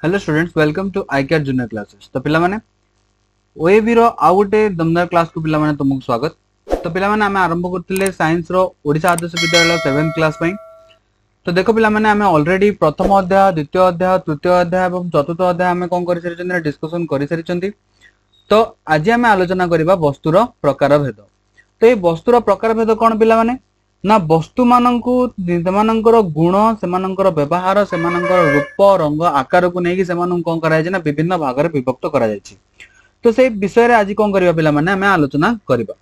Hello students, welcome to IKR junior classes. तो पिला माने ओएबी रो आउ गोटे दमदार क्लास को पिला माने तुमको स्वागत। तो पिला माने आमे आरंभ करथिले साइंस रो ओडिशा आदर्श विद्यालय 7th क्लास पई। तो देखो पिला माने आमे ऑलरेडी प्रथम अध्याय, द्वितीय अध्याय, तृतीय अध्याय एवं चतुर्थ अध्याय आमे कोन करि सरिचंदी डिस्कशन करि सरिचंदी। तो आज आमे आलोचना करिबा वस्तुर प्रकार भेद। तो ये वस्तुर प्रकार भेद कोन पिला माने ना वस्तु माननकु सेमानंकर गुण, सेमानंकर व्यवहार, सेमानंकर रूप, रंग, आकार को नेकी सेमानन कोन कराय ना विभिन्न भाग रे विभक्त करा जायछि। तो से विषय रे आज कोन करिबा पिला माने हमें आलोचना करिबा।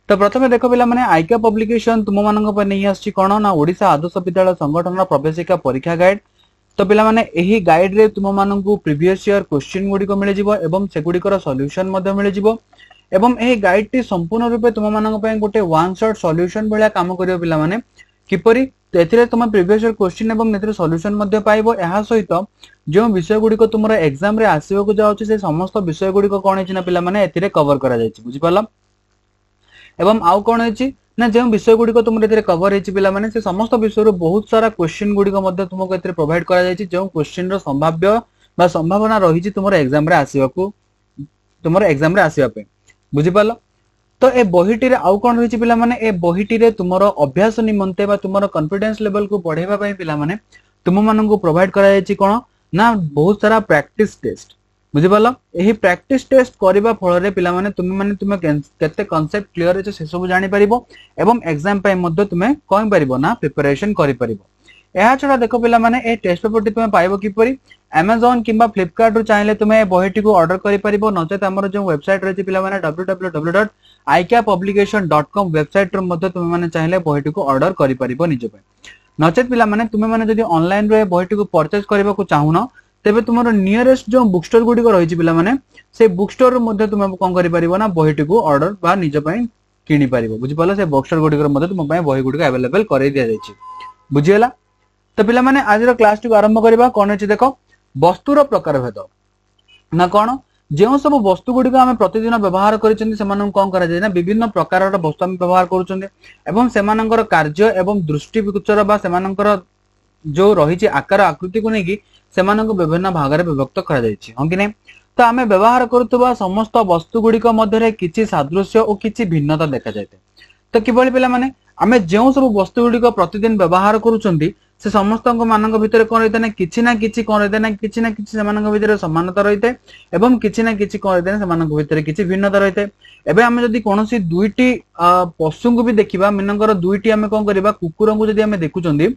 तो प्रथमे देखो पिला माने आईका पब्लिकेशन तुम माननक पर नहीं आछि कोन ना ओडिशा आदर्श विद्यालय संगठन प्रवेशिका परीक्षा गाइड। तो पिला माने एही गाइड रे तुम माननकु प्रीवियस ईयर क्वेश्चन गुडी को मिले जिवो एवं से गुडी कर सॉल्यूशन मध्ये मिले जिवो एवं एही गाइड टी संपूर्ण रूपे तुम माननक पय गोटे वन शॉट सॉल्यूशन भलिया काम करियो पिला माने किपरि तेथिरे तुम प्रीवियस ईयर क्वेश्चन एवं नेथिरे सॉल्यूशन मध्ये पाइबो। एहा सहित जो विषय गुडी को तुमरा एग्जाम रे आसीबो को जाउछि से समस्त विषय गुडी को कोन हेछि ना पिला माने एथिरे कवर करा जायछि, बुझि पाला। एवं आउ कोन हेछि ना जो विषय गुडी को तुमरे एथिरे कवर हेछि पिला माने से समस्त विषय रो बहुत सारा क्वेश्चन गुडी को मध्ये तुमको एथिरे प्रोवाइड करा जायछि जो क्वेश्चन रो संभाव्य बा संभावना रहिछि तुमरा एग्जाम रे आसीबा को तुमरा एग्जाम रे आसीबा पे, बुझि पाला। तो ए बहिटी रे आउ कोन रहिछि पिला माने ए बहिटी रे तुमरो अभ्यास निमंते बा तुमरो कॉन्फिडेंस लेवल को बढ़ेबा पई पिला माने तुम मानन को प्रोवाइड करा जायछि कोन ना बहुत सारा प्रैक्टिस टेस्ट, बुझि पाला। एही प्रैक्टिस टेस्ट करबा फल रे पिला माने तुम केते कांसेप्ट क्लियर छै से सब जानि परिबो एवं एग्जाम पई मध्ये तुमे कोन परिबो ना प्रिपरेशन करि परिबो। एहा छडा देखो पिला माने ए टेस्ट पेपर टी तुमे पाइबो किपरि Amazon किंबा Flipkart रु चाहिले तुमे बहिटी को ऑर्डर करि परिबो, नचेत हमर जो वेबसाइट रहछि पिला माने www.icappublication.com वेबसाइट रो मध्ये तुमे माने चाहिले बहिटी को ऑर्डर करि परिबो निजे पे। नचेत पिला माने तुमे माने जदि ऑनलाइन रे बहिटी को परचेज करबा को चाहुनो तेबे तुमरो नियरेस्ट जो बुक स्टोर गुडी को रहिछि पिला माने से बुक स्टोर रो मध्ये तुमे कोन करि परिबो ना बहिटी को ऑर्डर बा निजे पे किनि परिबो, बुझि पाला। से बुक स्टोर गुडी को मध्ये तुम पे बहि गुडी को अवेलेबल करै दिया जायछि, बुझियला। तो पिला माने आज रो क्लास टी को आरंभ करबा। कोन अछि देखो वस्तुर प्रकार भेद ना कोन जो सब वस्तु गुडी को हमें प्रतिदिन व्यवहार करिसेंती सेमानन कोन करा जाय ना विभिन्न प्रकार रो वस्तु हम व्यवहार करूछन्ते एवं सेमानंकर कार्य एवं दृष्टिगोचर बा सेमानंकर जो रहिछि आकार आकृति को नेकी सेमानन को विभिन्न भाग रे विभक्त करा जायछि, हम कि नै। तो हमें व्यवहार करतबा समस्त वस्तु गुडी को मध्ये रे किछि सादृश्य और किछि भिन्नता देखा जायते। तो किबळी पिला माने हमें जो सब वस्तु गुडी को प्रतिदिन व्यवहार करूछन्ती से समस्त मानक भितर कोन रहिते ना किछि ना किछि कोन रहिते ना किछि ना किछि सेमानक भितर समानता रहिते एवं किछि ना किछि कोन रहिते सेमानक भितर किछि भिन्नता रहिते। एबे हम जदि कोनोसी दुईटी पशु को भी देखिबा मिनकर दुईटी हमें कोन करबा कुकुर को जदि हमें देखुचंदी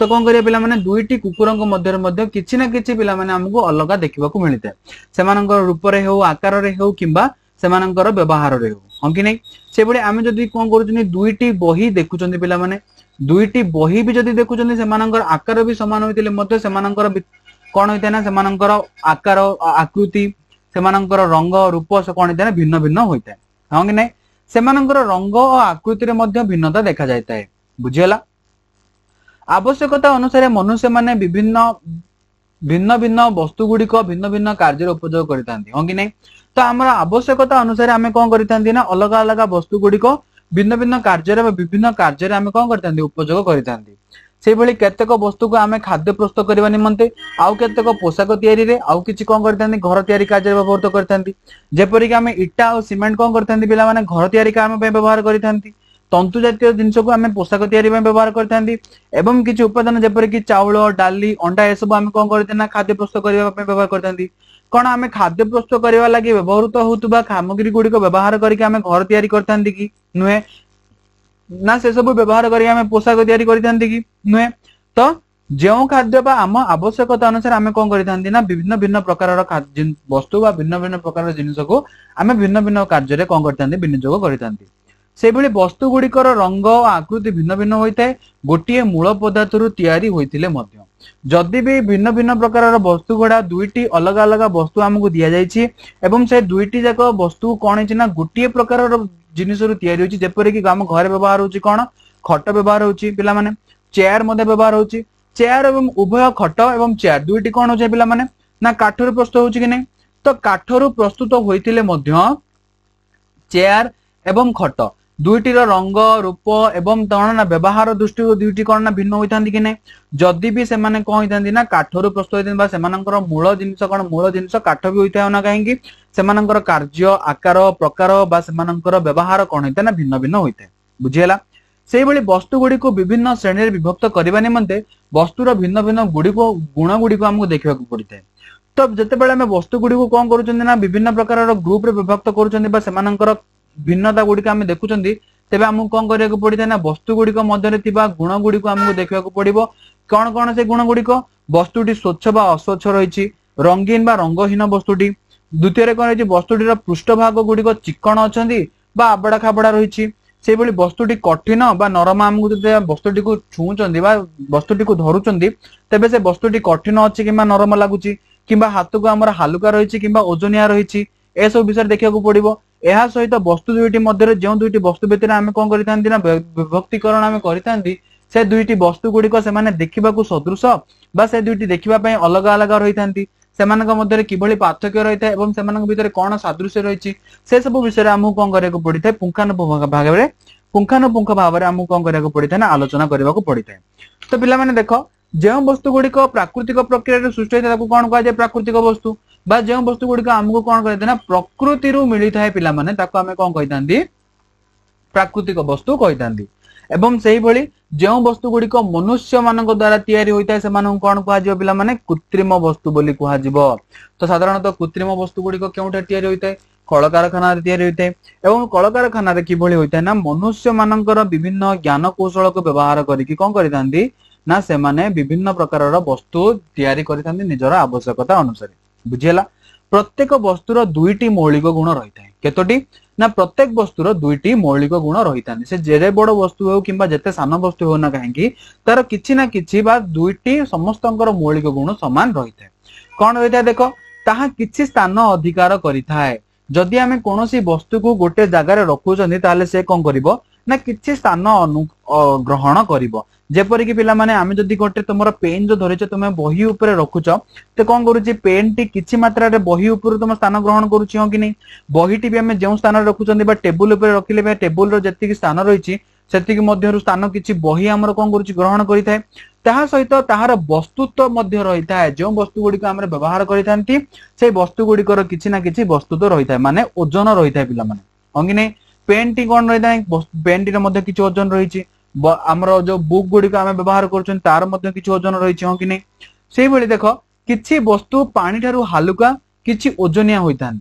तो कोन करिया पिला माने दुईटी कुकुर मध्य किछि ना किछि पिला माने हमको अलगा देखिबा को मिलिते सेमानकर रूप रे हो, आकार रे हो किंबा सेमानकर व्यवहार रे हो, हम कि नै। से बडे हमें जदि कोन करूचनी दुईटी बही देखुचंदी पिला माने दुईटी बही भी जदि देखुचंदी सेमानकर आकार भी समान होइतिले मध्ये सेमानकर कोन होइते ना सेमानकर आकार आकृति सेमानकर रंग रूप से कोन होइते ना भिन्न भिन्न होइते, हम कि नै। सेमानकर रंग और आकृति रे मध्ये भिन्नता देखा जायता है, बुझियला। आवश्यकता अनुसार मनुष्य माने विभिन्न भिन्न भिन्न वस्तु गुडी को भिन्न भिन्न कार्य उपयोग करितांती, हम कि नै। तो हमरा आवश्यकता अनुसार हमें कोन करितांती ना अलग अलग वस्तु गुडी को भिन्न भिन्न कार्य रे विभिन्न कार्य रे हमें कोन करतांती उपयोग करितांती। से भली केतेक वस्तु को हमें खाद्य प्रस्तुत करबा निमंते आउ केतेक पोशाक तयारी रे आउ किछि कोन करतांती घर तयारी कार्य रे व्यवहार करतांती। जेपरि कि हमें इटा और सिमेंट कोन करतांती पिला माने घर तयारी काम पे व्यवहार करितांती। तंतु जातीय जिनस को हमें पोशाक तयारी में व्यवहार करतांती एवं किछि उपादान जेपरि कि चाउल, डाली, अंडा ए सब हमें कोन करते ना खाद्य प्रस्तुत करबा पे व्यवहार करतांती। कोन हमें खाद्य प्रस्तुत करबा लागि व्यवहृत होतबा सामग्री गुडी को व्यवहार करिक हमें घर तयारी करतांती कि नुहे ना से सब व्यवहार करी हमें पोशाक तयारी करितांती कि नुहे। तो जो खाद्य बा आम आवश्यकता अनुसार हमें कोन करितांती ना विभिन्न भिन्न प्रकार रो वस्तु बा भिन्न भिन्न प्रकार जिनिस को हमें भिन्न भिन्न कार्य रे कोन करतांती विनियोग करितांती। से भली वस्तु गुडिकर रंग और आकृति भिन्न भिन्न होइते गोटिए मूल पदार्थ रु तयारी होइतिले मध्ये जदि भी भिन्न भिन्न प्रकार वस्तु गुडा दुईटी अलग अलग वस्तु हमको दिया जायछि एवं से दुईटी जाक वस्तु कोन हेछि ना गोटिए प्रकार जिनिस रु तयारी होछि। जेपरि कि हम घर व्यवहार होछि कोन खट व्यवहार होछि पिला माने चेयर मध्ये व्यवहार होछि। चेयर एवं उभय खट एवं चेयर दुईटी कोन होछि पिला माने ना काठर प्रस्तुत होछि कि नै। तो काठर प्रस्तुत होइतिले मध्ये चेयर एवं खट दुईटीर रंग रूप एवं कौन ना व्यवहार दृष्टि दुईटी कौन ना भिन्न होता कि नहीं जदि भी से कौन होता ना काठर प्रस्तुत होता से मूल जिनस कौन मूल जिनस काठ भी होता है ना कहीं से कार्य आकार प्रकार व्यवहार कौन होता है ना भिन्न भिन्न होता है बुझीगला से भली वस्तु गुड़ी को विभिन्न श्रेणी विभक्त करने निमंते वस्तुर भिन्न भिन्न गुण गुड़ी को आमको देखा पड़ता है तो जिते आम वस्तु गुड़ी को कौन कर विभिन्न प्रकार ग्रुप विभक्त कर भिन्नता गुड़िक आम देखुं तेज आमको कौन करने पड़ता है ना वस्तु गुड़िक मध्य गुण गुड़िक आमको देखा पड़ो कौन कौन से गुण गुड़िक वस्तुटी स्वच्छ बा अस्वच्छ रही रंगीन बा रंगहीन वस्तुटी द्वितीय कौन रही वस्तुटीर पृष्ठभाग गुड़िक चिकण अच्छा बा आबड़ा खाबड़ा रही से भली वस्तुटी कठिन बा नरम आमको जो वस्तुटी को छुँच वस्तुटी को धरुंच तेज से वस्तुटी कठिन अच्छी कि नरम लगुच कि हाथ को आम हालुका रही कि ओजनिया रही ए सब विषय देखा पड़ो यह सहित वस्तु दुईटी मध्य जो दुईटी वस्तु भितर आम कौन करना विभक्तिकरण आम करते से दुईटी वस्तु गुड़िक से देखा सदृश बा से दुईटी देखा अलग अलग रही से मध्य किभली पार्थक्य रही है से भितर कौन सादृश्य रही से सब विषय आमको कौन करने पड़ता है पुंखानुपुंख भाव में आमको कौन करने पड़ता है ना आलोचना करने को पड़ता है तो पिला देख जो वस्तु गुड़िक प्राकृतिक प्रक्रिया सृष्टि होता है कौन कहुए प्राकृतिक वस्तु बा जो वस्तु गुड़िक आमको कौन करते ना प्रकृति मिलता है पिला माने ताको आमे कौन कहितांदी प्राकृतिक वस्तु कहितांदी एवं सही भली जो वस्तु गुड़िक मनुष्य मान द्वारा तैयारी होता है से कौन कह पिला माने कृत्रिम वस्तु बोली कह तो साधारणतः कृत्रिम वस्तु गुड़िक क्यों तैयारी होता है कल कारखाना तैयारी होता है एवं कल कारखाना किभली होता है ना मनुष्य मानकर विभिन्न ज्ञान कौशल को व्यवहार करके कौन करतांदी ना से माने विभिन्न प्रकार वस्तु तैयारी करतांदी निजर आवश्यकता अनुसार बुझीला प्रत्येक वस्तुर दुईटी मौलिक गुण रही है केतोटी ना प्रत्येक वस्तुर दुईटी मौलिक गुण रही था से जेरे बड़ वस्तु हो कि जेते सान वस्तु हो ना कहीं तार किछि ना किछि बा दुईटी समस्तंकर मौलिक गुण समान रही है कौन रही है देख ताहा किछि स्थान अधिकार करिथाए जदि आमे कोनोसी वस्तु को गोटे जगार रखुचंदी ताले से कौन करिवो ना किछि स्थान ग्रहण करिवो जेपरिक पिला माने आमे जदि गोटे तुमर पेन जो धरिଛ तुमे बही ऊपर रखुछ तो कौन करूची पेन टी किछि मात्रा रे बही ऊपर तुम स्थान ग्रहण करूची हो कि नहीं बही टी भी आमे जो स्थान रखुचंदी बा टेबुल ऊपर रखिले बा टेबुल रो जति स्थान रहिछि सेति मध्यरु स्थान किछि बही हमर कौन करूची ग्रहण करिथाय ताहा सहित ताहार वस्तुत्व मध्य रहिता है जो वस्तु गुडी को हमरे व्यवहार करिथांती से वस्तु गुडी कर किछि ना किछि वस्तुत्व रहिता है माने ओजन रहिता है पिला माने हो कि नहीं पेन टी कोन रहिता है पेन टी रे मध्य किछि ओजन रहिछि आमर जो बुक गुड़ी को आम व्यवहार कर तार मध्य किछि ओजन रही हाँ कि नहीं से भली देख किछि वस्तु पानी ठारू हालुका किछि ओजनिया होता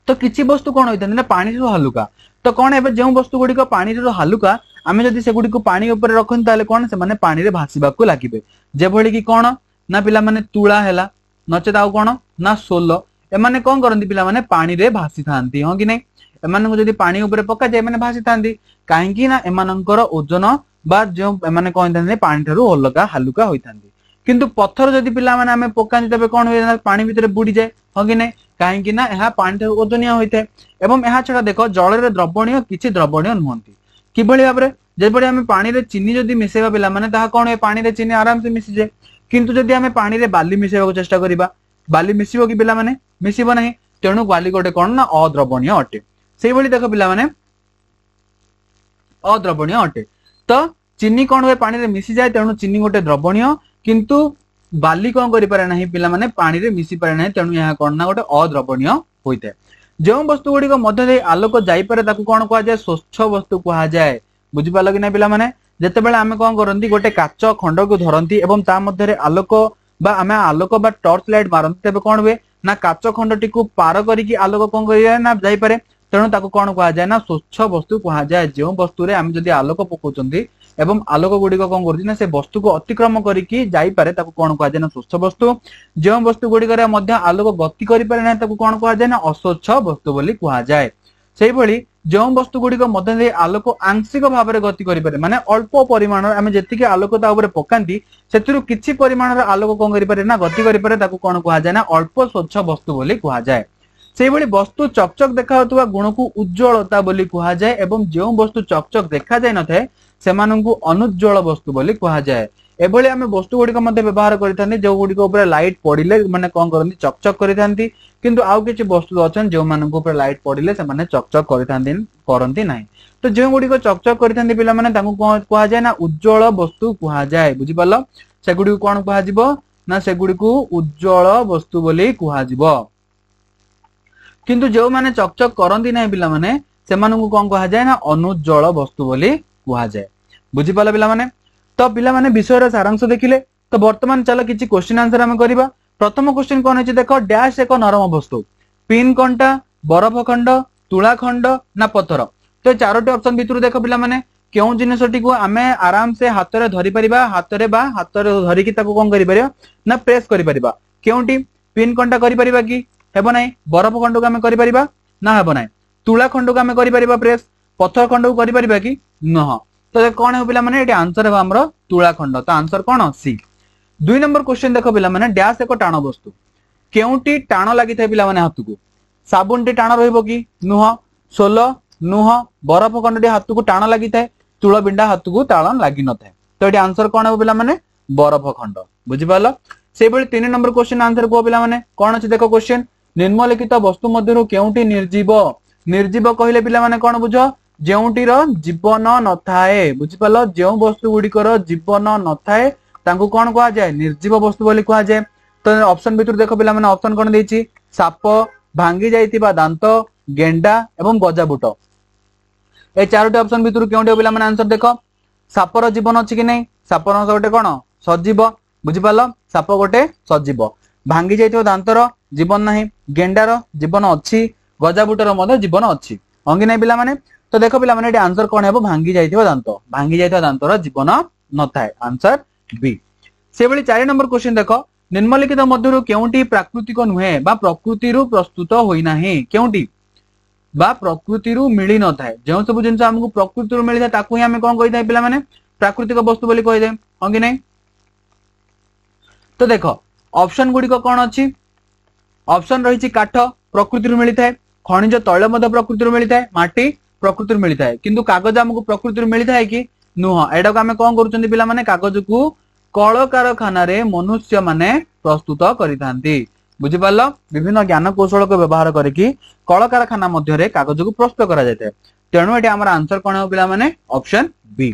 तो किछि वस्तु कौन होता ना पानी ठारू हालुका तो कौन है जो वस्तु गुड़ी पानी ठारू हालुका आम जदि से गुड़ी को पानी ऊपर रखन ताले कौन से माने पानी रे भासीबाकू लागिबे जेभली कि कौन ना पिला माने तुला हैला नचेत आउ कौन ना सोल एमाने कौन करंती पिला माने पानी रे भासी थांती हाँ कि नहीं एमाननको जदि पानी ऊपर पका जाए माने भासी थांती कहीं ना एमानकर ओजन बा जो एमाने कहते पानी ठारू अलग हालुका होता किंतु पत्थर जदि पिला माने आमे पकानी तबे कौन होय पानी भितर बुड़ी जाए हाँ कि नहीं कहीं ना यह पानी ठारू ओजनिया होता है एवं यह छड़ा देख जल द्रवणीय किछि द्रवणीय नुहंती किभली भाव में जेपरि आमे पानी रे चीनी जदि मिसेबा पिला माने ताहा कौन पानी रे चीनी आराम से मिसी जाए किंतु जदि आमे पानी रे बाली मिसेबा चेष्टा करिबा बाली मिसिबो कि पिला माने मिसिबो नहीं तेणु बाली गोटे कौन ना अद्रवणीय अटे से भली देख पिला माने अद्रवणीय अटे तो चीनी कौन हुए पानी रे मिसी जाए तेणु चीनी गोटे द्रवणीय किंतु बाली कौन करि पारे नाही पिला माने पानी रे मिसी पारे नाही तेणु यह कौन ना गोटे अद्रवणीय होइते जो वस्तु गुड़ी मध्य दे आलोक जाई पारे ताकू कौन कहा जाए स्वच्छ वस्तु कहा जाए बुझी पाल कि ना पिला माने जेतेबेले आमे कौन करंती गोटे काच खंड को धरंती एवं ता मध्य आलोक बा आमे आलोक बा टॉर्च लाइट मारंती तेबे कौन हुए ना काच खंडटी को पार करिकी आलोक कौन करिया ना जाई पारे तेणु ताको कौन कहा जाए ना स्वच्छ वस्तु कहा जाए जो वस्तु रे आमे जदि आलोक पकाउचंती एवं आलोक गुड़ी कौन करुछि ना से वस्तु को अतिक्रम करिकी जाई पारे ताको कौन कहा जाए ना स्वच्छ वस्तु जो वस्तु गुड़ी करे मध्य आलोक गति करि पारे ना ताको कौन कहा जाए ना अस्वच्छ वस्तु बोली कहा जाए सेही भली जो वस्तु गुड़ी मध्य दे आलोक आंशिक भाव में गति करि पारे माने अल्प परिमाण आमे जेतिके आलोक ता ऊपर पकांती सेतिरु किछि परिमाण आलोक कौन करि पारे ना गति करि पारे ताको कौन कहा जाए ना अल्प स्वच्छ वस्तु बोली कहा जाए से भली वस्तु चकचक देखा गुण को उज्ज्वलता बोली कहा जाए एवं जो वस्तु चकचक देखा जाए न थे सेमानंकु अनुज्ज्वल वस्तु बोली कहा जाए एभली आम वस्तु गुड़िक व्यवहार करते जो गुड़िक लाइट पड़े मैंने कौन करती चकचक करती किंतु आउ किसी वस्तु अच्छा जो मान लाइट पड़े से चकचक करती ना तो जो गुड़िक चकचक करते पिला माने कह जाए ना उज्जवल वस्तु कह जाए बुझिपाल से गुड़ी कौन कह ना से गुड़ी उज्जवल वस्तु बोली कह किंतु जो माने चकचक करती ना पिला माने से कौन कह जाए ना अनुज्जवल वस्तु बोली कह जाए बुझिपाल पिला माने तो पिला माने विषय सारांश देखिले तो वर्तमान चलो किसी क्वेश्चन आंसर आम करबा प्रथम क्वेश्चन कौन है देखो डैश एक नरम वस्तु पिन कंटा बरफ खंड तुला खंड ना पत्थर तो चारोटी ऑप्शन भितर देखो पिला माने क्यों जिनसटी को आमे आराम से हाथ रे धरि परिबा हाथ रे धरिकी ताको कोन करि परिबा ना प्रेस करि परिबा क्योंटी पिन कंटा करि परिबा कि हेबो नै बरफ खंड को आमे करि परिबा ना हेबो नै तुला खंड को आमे करि परिबा प्रेस पत्थर खंड को करि परिबा कि न तो कौन है पिला माने एटी आंसर है हमरो तुला खंड तो आंसर कौन सी 2 नंबर क्वेश्चन देखो पिला माने डैश एक टाण वस्तु केउटी टाण लागि थाए पिला माने हाथ को साबुन टी टाण रहइबो कि नुह सोलो नुह बरफ खंड टी हाथ को टाण लागि थाए तुला बिंडा हाथ को टाण लागि न थाए तो एटी आंसर कौन है पिला माने बरफ खंड बुझि पालो से बेले 3 नंबर क्वेश्चन आंसर को पिला माने कौन अछि देखो क्वेश्चन निम्नलिखित वस्तु मध्यरु केउटी निर्जीव निर्जीव कहिले पिला माने कौन बुझो जेउटीर जीवन न थाए बुझिपाल जो वस्तु गुड़िकर जीवन न थाए तांको कौन कहा जाए निर्जीव वस्तु बोली कहा जाए तो ऑप्शन भितर देखो पिला माने ऑप्शन कौन देछि साप भांगी जाइतिबा दांत गेंडा एवं गजाबुट ए चारोटी ऑप्शन भितर केउटी पिला माने आंसर देखो सापर जीवन अछि कि नै सापर गोटे कौन सजीव बुझिपाल साप गोटे सजीव भांगी जाइतिबा दांतर जीवन नाही गेंडार जीवन अछि गजाबुटर मध्य जीवन अछि अंगी नै पिला माने तो देखो पिला माने आंसर कौन है भांगी जाइथिबा दांतर जीवन न थाए आंसर बी से भली 4 नंबर क्वेश्चन देखो निम्नलिखित मध्यरु केउटी प्राकृतिक नुहे बा प्रकृतिरु प्रस्तुत होई नाही केउटी बा प्रकृतिरु मिली न थाए जो सब जिंस हमकु प्रकृतिरु मिली थाए ताकू ही हमें कोन कहि थाए पिला माने प्राकृतिक वस्तु बोली कहि दे अंगी नै तो देखो ऑप्शन गुडी को कोन अछि ऑप्शन रहिछि काठ प्रकृतिरु मिली थाए खनिज तैल मध्य प्रकृतिरु मिली थाए माटी प्रकृति मिलता है किंतु कागज हमको प्रकृति मिलता है कि नुह एटा को आमे कोन करूचंदी पिला माने कागज को कल कारखाना रे मनुष्य माने प्रस्तुत करिथांती बुझि पालो विभिन्न ज्ञान कौशल को व्यवहार करके कल कारखाना मध्य रे कागज को प्रस्तुत करा जायते तेणु एटा हमर आंसर कोन हो पिला माने ऑप्शन बी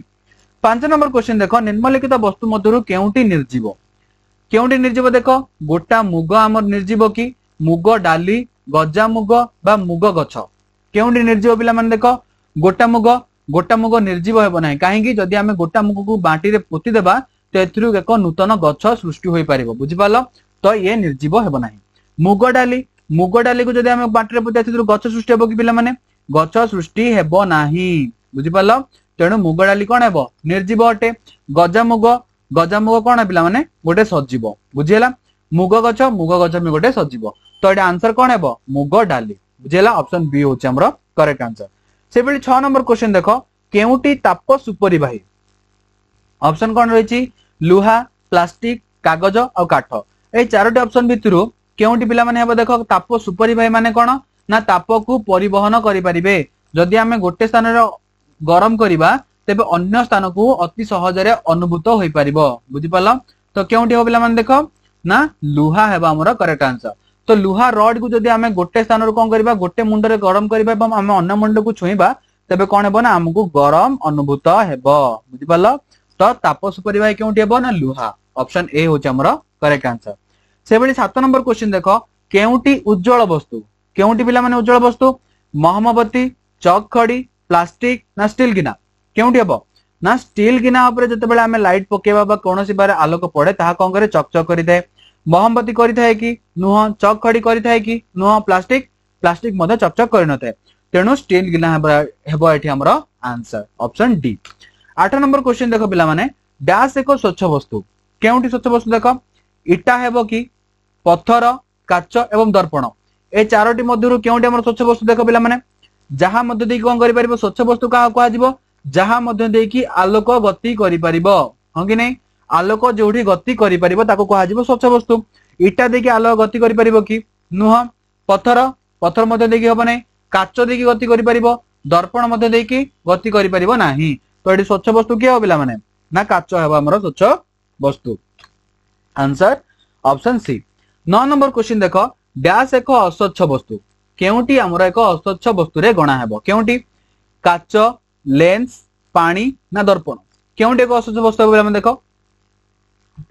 5 नंबर क्वेश्चन देखो निम्नलिखित वस्तु मध्यरु केउटी निर्जीव देखो गोटा मुग हमर निर्जीव की मुग डाली गजा मुग बा मुग गछ केउटी निर्जीव पिला माने देखो गोटा मुग निर्जीव हेबो नाही काहेकि जदि आमे गोटा मुग को बाटी रे पोती देबा तो एथरु एक नूतन गछ सृष्टि होई पारिबो बुझि पालो तो ये निर्जीव हेबो नाही मुग डाली को जदि आमे बाटी रे पोती एथरु गछ सृष्टि हेबो कि पिला माने गछ सृष्टि हेबो नाही बुझि पालो तेणु मुग डाली कोन हेबो निर्जीव अटे गजा मुग कोन है पिला माने गोटे सजीव बुझिला मुग गछ में गोटे सजीव तो एटा आंसर कोन हेबो मुग डाली बुझेला ऑप्शन बी होचे हमरो करेक्ट आंसर से बेली 6 नंबर क्वेश्चन देखो केउटी ताप सुपरिवाही ऑप्शन कोन रहिछि लुहा प्लास्टिक कागज और काठ ए चारोटी ऑप्शन भितरु केउटी पिला माने हेबो देखो ताप सुपरिवाही माने कोन ना ताप को परिवहन करि परिबे जदि हमें गोटे स्थान रे गरम करिबा तेबे अन्य स्थान को अति सहज रे अनुभूत होई परिबो बुझि पालो तो केउटी हो पिला माने देखो ना लुहा हेबा हमरो करेक्ट आंसर तो लुहा रड को जदि हमें गोटे स्थान कौन करबा गोटे मुंड रे गरम करबा एवं हमें अन्य मुंड को छुईबा तबे कौन हेबो ना हमको गरम अनुभूत हेबो बुझि पालो तो ताप सुपरिवाही केउटी हेबो ना लुहा ऑप्शन ए होचे हमरो करेक्ट आंसर से बेली 7 नंबर क्वेश्चन देखो केउटी उज्जवल वस्तु केउटी पिला माने उज्जवल वस्तु मोमबत्ती चक खड़ी प्लास्टिक ना स्टील गिना केउटी हेबो ना स्टील गिना ऊपर जते बेले हमें लाइट पकेबा बा कोनोसी बारे आलोक पड़े ताहा कोन करे चकचक करि दे मोमबत्ती करि थाए कि नुह चक खड़ी करि थाए कि नुह प्लास्टिक मधे चकचक करि न थाए तेणु स्टील गिना हेबो एठी हमरो answer option D 8 number question देखो पिला माने डैश एक स्वच्छ वस्तु केउटी स्वच्छ वस्तु देखो इटा हेबो कि पत्थर काच एवं दर्पण ए चारोटी मध्यरु केउटी हमर स्वच्छ वस्तु देखो पिला माने जहा मध्य देकी कोन करि परिबो स्वच्छ वस्तु का कोआ जिवो जहा मध्य देकी आलोक गति करि परिबो ह कि नै आलोक जोठी गति करि परिबो ताको कोआ जिवो स्वच्छ वस्तु इटा देकी आलोक गति करि परिबो कि नुह पत्थर मध्य देकी होबो नै काच देकी गति करि परिबो दर्पण मध्य देकी गति करि परिबो नाही तो एडी स्वच्छ वस्तु के हो पिला माने ना काच हेबो हमर स्वच्छ वस्तु answer option C 9 number question देखो डैश एक अस्वच्छ वस्तु केउटी हमर एक अस्वच्छ वस्तु रे गणा हेबो केउटी काच लेंस पानी ना दर्पण केउटी एक अस्वच्छ वस्तु बेला हम देखो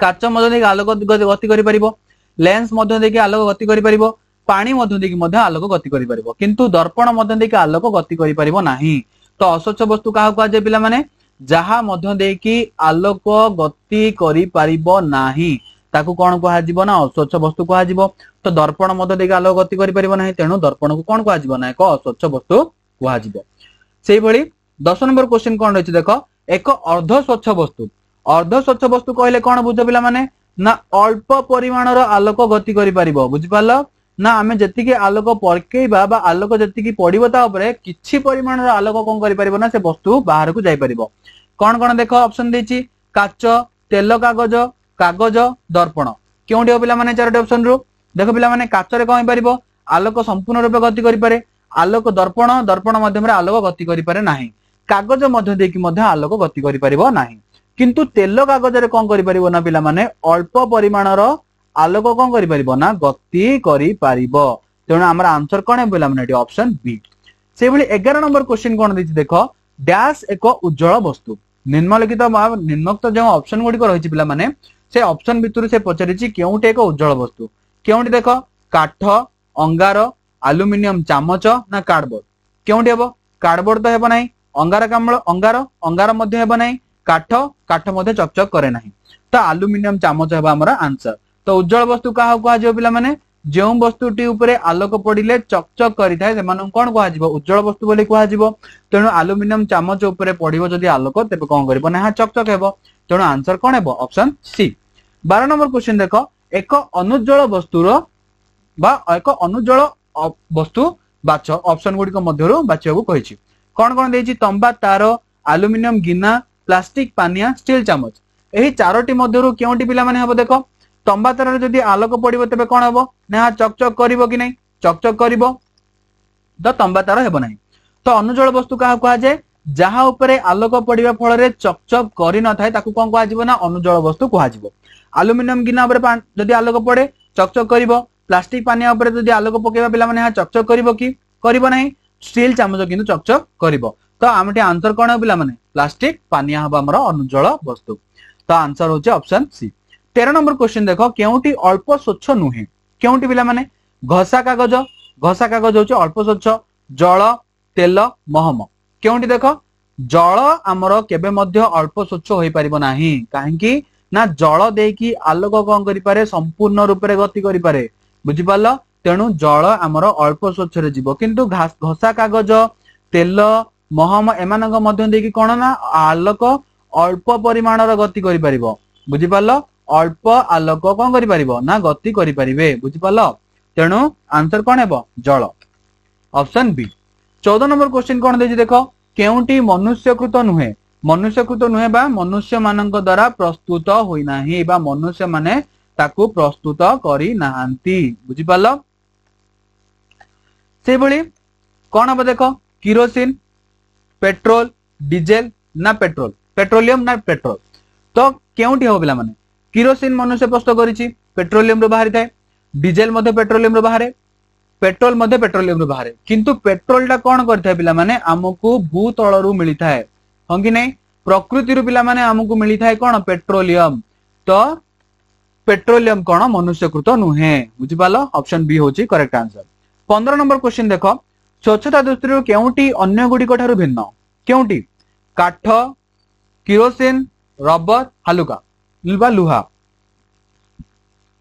काच मध्य देकी आलोक गति करि परिबो लेंस मध्य देकी आलोक गति करि परिबो पानी मध्य देकी मध्य आलोक गति करि परिबो किंतु दर्पण मध्य देकी आलोक गति करि परिबो नाही तो अस्वच्छ वस्तु काहा कहै जे पिला माने जहा मध्य देकी आलोक गति करि परिबो नाही ताकू कोन कहै जिवो ना अस्वच्छ वस्तु कहै जिवो तो दर्पण मध्य देकी आलोक गति करि परिबो नाही तेनु दर्पण को कोन कहै जिवो ना एक अस्वच्छ वस्तु कहै जिवो सेही भली 10 नंबर क्वेश्चन कोन रहिछि देखो एक अर्ध स्वच्छ वस्तु कहले कोन बुझ पिला माने ना अल्प परिमाणर आलोक गति करि परिबो बुझि पालो ना आमे जतिके आलोक परकेइबा बा आलोक जतिके पडिबो ता ऊपर किछि परिमाणर आलोक कोन करि परिबो ना से वस्तु बाहर को जाई परिबो कोन कोन देखो ऑप्शन देछि काच तेल कागज कागज दर्पण केउठी पिला माने चारटी ऑप्शन रु देखो पिला माने काच रे कोन परिबो आलोक संपूर्ण रूप गति करि पारे आलोक दर्पण माध्यम रे आलोक गति करि पारे नाही कागज मध्य देकी मध्य आलोक गति करि परिबो नाही किंतु तेल कागज रे कोन करि परिबो ना पिला माने अल्प परिमाणर आलोक कोन करि परिबो ना गति करि परिबो तेणु हमर आंसर कोन है पिला माने ऑप्शन बी से भली 11 नंबर क्वेश्चन कोन दिछि देखो डैश एक उज्जवल वस्तु निम्नलिखित निम्नोक्त जो ऑप्शन गुडी को रहिछि पिला माने से ऑप्शन भितरु से पचरिछि केउटे एक उज्जवल वस्तु केउटे देखो काठ अंगार एल्युमिनियम चामच ना कार्डबोर्ड केउटे हेबो कार्डबोर्ड तो हेबो नाही अंगार कामळ अंगार मध्ये हेबो नाही काठ मध्ये चकचक करे नाही तो एल्युमिनियम चामच हेबा हमर आंसर तो उज्जवल वस्तु काहा कहै जे पिला माने जो वस्तुटी उपरे आलोक पड़िले चकचक करि थाए से माने कोन कहै जिवो उज्जवल वस्तु बोली कहै जिवो तेनु एल्युमिनियम चामच उपरे पड़िबो जदि आलोक तेबे कोन करबो ना चकचक हेबो तेनु आंसर कोन हेबो ऑप्शन सी 12 नंबर क्वेश्चन देखो एक अनुज्जवल वस्तुर बा एक अनुज्जवल वस्तु बाछ ऑप्शन गुडी को मध्यरु बाछियो कहिछि कोन कोन देछि तंबा तार एल्युमिनियम गिना प्लास्टिक पानिया स्टील चामच एही चारोटी मध्यरु केउटी पिला माने हबो देखो तंबा तार जदि आलोक पड़िबो तेबे कोन हबो ना चकचक करिवो कि नै चकचक करिवो तो तंबा तार हेबो नै तो अनुज्जवल वस्तु काहा कहै जे जहा उपरे आलोक पड़िबा फल रे चकचक करि न थाए ताकू कोन कहै जिवो ना अनुज्जवल वस्तु कहै जिवो एल्युमिनियम गिना उपरे जदि आलोक पड़े चकचक करिवो प्लास्टिक पानिया उपरे जदि आलोक पकेबा पिला माने चकचक करिवो कि करिवो नै स्टील चामच किंतु चकचक करिवो तो आमटे आंसर कोन पिला माने प्लास्टिक पानिया हबा हमर अनुज्जवल वस्तु तो आंसर होचे ऑप्शन सी 13 नंबर क्वेश्चन देखो केउटी अल्प स्वच्छ नुहे केउटी पिला माने घसा कागज होचे अल्प स्वच्छ जल तेल महम केउटी देखो जल हमर केबे मध्य अल्प स्वच्छ होई परिबो नाही काहेकि ना जल देकी आलोक कोन करि पारे संपूर्ण रूप रे गति करि पारे बुझि पालो तेनु जल हमर अल्प स्वच्छ रे जीवो किंतु घसा कागज तेल महम एमानक मध्य देकी कोन ना आलोक अल्प परिमाणर गति करि परिबो बुझि पालो अल्प आलोक कोन करि परिबो ना गति करि परिबे बुझि पालो तेनु आंसर कोन हेबो जल ऑप्शन बी 14 नंबर क्वेश्चन कोन देछि देखो केउटी मनुष्यकृत नुहे बा मनुष्य मानक द्वारा प्रस्तुत होई नाही बा मनुष्य माने ताकू प्रस्तुत करि नाहंती बुझि पालो से भली कोन हबो देखो किरोसिन पेट्रोल डीजेल ना पेट्रोलियम ना पेट्रोल तो केउटी हो पिला माने किरोसिन मनुष्य प्रस्तुत करिछि पेट्रोलियम रो बाहरी थाए डीजेल मध्ये पेट्रोलियम रो बाहरे पेट्रोल मध्ये पेट्रोलियम रो बाहरे किंतु पेट्रोल टा कोन करथाय पिला माने हमकु भूतल रु मिली थाए हंगी नै प्रकृति रु पिला माने हमकु मिली थाए कोन पेट्रोलियम तो पेट्रोलियम कोन मनुष्यकृत नुहे बुझि पालो ऑप्शन बी होची करेक्ट आंसर 15 नंबर क्वेश्चन देखो स्वच्छता दृष्टि केउटी अन्य गुडी कोठारु भिन्न केउटी काठ किरोसिन रबर हालुका लुबा लुहा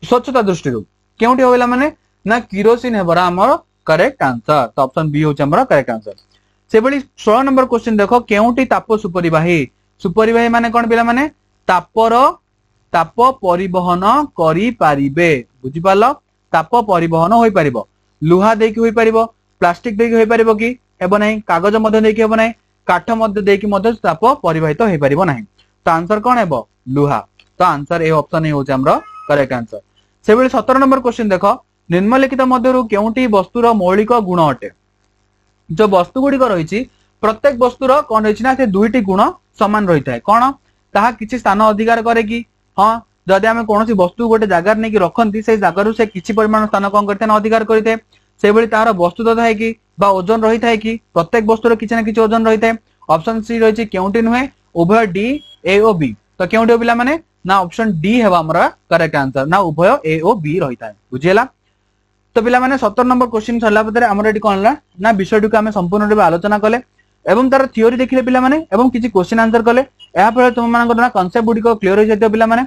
स्वच्छता दृष्टि केउटी होइला माने ना किरोसिन हेबरा हमर करेक्ट आंसर तो ऑप्शन बी होची हमर करेक्ट आंसर से बली 16 नंबर क्वेश्चन देखो केउटी ताप सुपरिवाही माने कोन पिला माने ताप परिवहन करि पारिबे बुझि पालो ताप परिवहन होई पारिबो लुहा देकी होई पारिबो प्लास्टिक देकी होई पारिबो कि हेबो नै कागज मध्ये देकी हेबो नै काठ मध्ये देकी मध्ये ताप परिवाहित होई पारिबो नै तो आंसर कोन हेबो लुहा तो आंसर ए ऑप्शन ए होची हमर करेक्ट आंसर से बली 17 नंबर क्वेश्चन देखो निम्नलिखित मध्यरु केउटी वस्तुर मौलिक गुण अटे जो वस्तु गुडी को रहिछि प्रत्येक वस्तुर कोन रहिछि ना से दुईटी गुण समान रहिथाय कोन ताहा किछि स्थान अधिकार करे कि हां जदि आम कौन वस्तु गोटे जगार नहीं रखती से जगार से किसी परिमाण स्थान कौन करते हैं अधिकार करते से भली तार वस्तुत थाए कि ओजन रही थाए कि प्रत्येक वस्तुर किसी ना किसी ओजन रही है। ऑप्शन सी रही केउंटी नुहे उभय डी ए ओ बी तो केउंटी पिला माने ना ऑप्शन डी है हमरा करेक्ट आंसर ना उभय ए ओ बी रही थाए बुझीला। तो पिला माने 17 नंबर क्वेश्चन सरला परे हमर एटी कोन ला ना विषयटी को हमें संपूर्ण रूप आलोचना कले एवं तार थ्योरी देखिले पिला माने एवं किछि क्वेश्चन आंसर कले या फल तुम मानकर ना कांसेप्ट गुडी को क्लियर हो जाते पिला माने।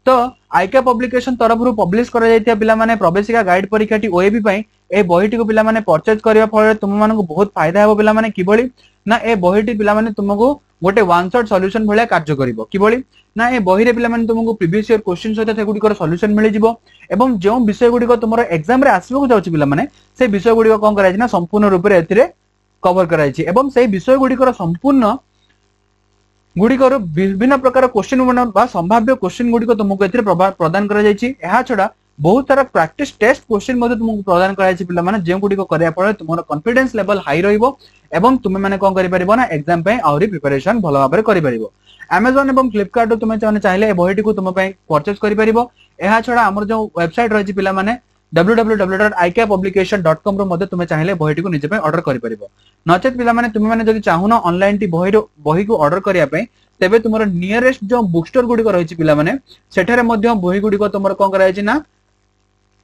तो आईके पब्लिकेशन तरफ रु पब्लिश करा जायतिया पिला माने प्रवेशिका गाइड परीक्षाटी ओएबी पई ए बहिटी को पिला माने परचेज करबा फल तुम मानको बहुत फायदा हेबो पिला माने किबोली ना ए बहिटी पिला माने तुमको गोटे वन शॉट सॉल्यूशन भलिया कार्य करिवो किबोली ना ए बही रे पिला माने तुमको प्रीवियस ईयर क्वेश्चन सहित से गुडी को सॉल्यूशन मिलि जिवो एवं जो विषय गुडी को तुमरो एग्जाम रे आसीबो जाउची पिला माने से विषय गुडी को कोन कराइ ना संपूर्ण रूप रे एथिरे कवर कराइ छि एवं से विषय गुडी को संपूर्ण गुड़िकर विभिन्न प्रकार क्वेश्चन बा संभाव्य क्वेश्चन गुड़िक तुमको एथिरे प्रदान करा जायछि। एहा छडा बहुत सारा प्रैक्टिस टेस्ट क्वेश्चन मध्ये तुमको प्रदान करा जायछि पिला माने जे गुड़िक करिया पड़े तुमरो कॉन्फिडेंस लेवल हाई रहइबो एवं तुमे माने कोन करि परिबो ना एग्जाम पे आउरी प्रिपरेशन भलो भाबरे करि परिबो। Amazon एवं Flipkart तुमे चाहिले ए बहिटी को तुम पे परचेज करि परिबो। एहा छडा हमर जो वेबसाइट रहिछि पिला माने www.ikepublication.com रो मध्ये तुमे चाहिले बहिटी को निजे पे ऑर्डर करि परिबो। नचेत पिला माने तुमे माने जदि चाहुना ऑनलाइन टी बही को ऑर्डर करिया पे तेबे तुमरो नियरेस्ट जो बुक स्टोर गुडी को रहिछि पिला माने सेठारे मध्ये बही गुडी को तुमरो कोन कराइछि ना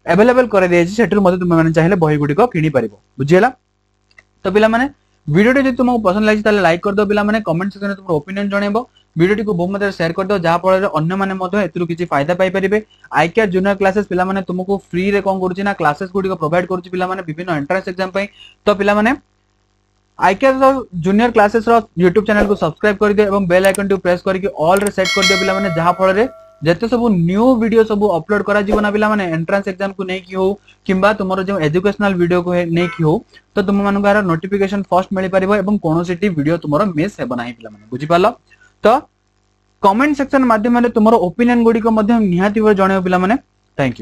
अवेलेबल करे देछि सेठर मध्ये तुमे माने चाहिले बही गुडी को किनी परिबो बुझियला। तो पिला माने वीडियो टी तुमको पसंद लागि ताले लाइक कर दो पिला माने कमेंट सेक्शन में तुम ओपिनियन जणेबो वीडियो को बहुत मात्रा शेयर कर दो जहा फल अन्य माने मध्ये एतरु किछि फायदा पाई परिबे। आईकेआर जूनियर क्लासेस पिला माने तुमको फ्री रे कोन करूछि ना क्लासेस गुडी को प्रोवाइड करूछि पिला माने विभिन्न एंट्रेंस एग्जाम पई। तो पिला माने आईकेआर जूनियर क्लासेस रो YouTube चैनल को सब्सक्राइब कर दियो एवं बेल आइकन को प्रेस करके ऑल रे सेट कर दियो पिला माने जहा फल रे जते सब न्यू वीडियो सब अपलोड करा जीवो ना पिला माने एंट्रेंस एग्जाम को नै कि हो किबा तुमरो जो एजुकेशनल वीडियो को नै कि हो तो तुम मानको यार नोटिफिकेशन फर्स्ट मिली परिबो एवं कोनोसिटी वीडियो तुमरो मिस हेबो नाही पिला माने बुझि पालो। तो कमेंट सेक्शन माध्यम रे तुमरो ओपिनियन गुडी को मध्यम निहाती जणेबो पिला माने। Thank you.